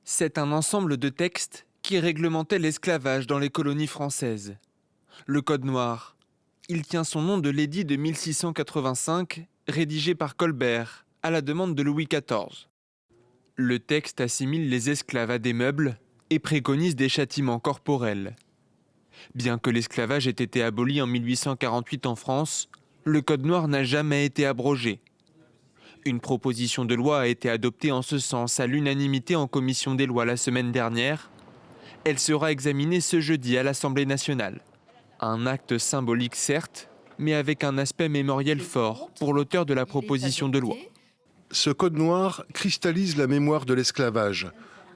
C'est un ensemble de textes qui réglementaient l'esclavage dans les colonies françaises. Le Code noir. Il tient son nom de l'édit de 1685, rédigé par Colbert, à la demande de Louis XIV. Le texte assimile les esclaves à des meubles et préconise des châtiments corporels. Bien que l'esclavage ait été aboli en 1848 en France, le Code noir n'a jamais été abrogé. Une proposition de loi a été adoptée en ce sens à l'unanimité en commission des lois la semaine dernière. Elle sera examinée ce jeudi à l'Assemblée nationale. Un acte symbolique certes, mais avec un aspect mémoriel fort pour l'auteur de la proposition de loi. Ce code noir cristallise la mémoire de l'esclavage,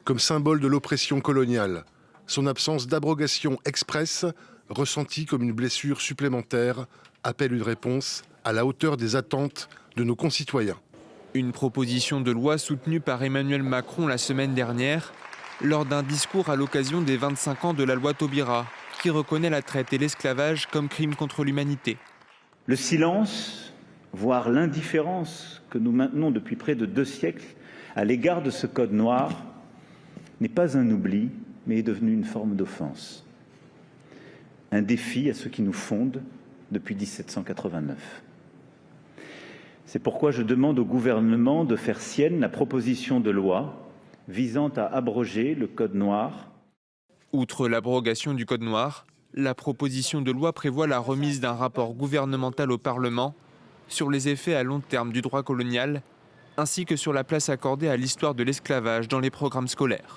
comme symbole de l'oppression coloniale. Son absence d'abrogation expresse, ressentie comme une blessure supplémentaire, appelle une réponse à la hauteur des attentes de nos concitoyens. Une proposition de loi soutenue par Emmanuel Macron la semaine dernière, lors d'un discours à l'occasion des 25 ans de la loi Taubira, qui reconnaît la traite et l'esclavage comme crime contre l'humanité. Le silence, voire l'indifférence que nous maintenons depuis près de 2 siècles à l'égard de ce code noir n'est pas un oubli, mais est devenu une forme d'offense. Un défi à ceux qui nous fondent depuis 1789. C'est pourquoi je demande au gouvernement de faire sienne la proposition de loi visant à abroger le code noir. Outre l'abrogation du Code noir, la proposition de loi prévoit la remise d'un rapport gouvernemental au Parlement sur les effets à long terme du droit colonial, ainsi que sur la place accordée à l'histoire de l'esclavage dans les programmes scolaires.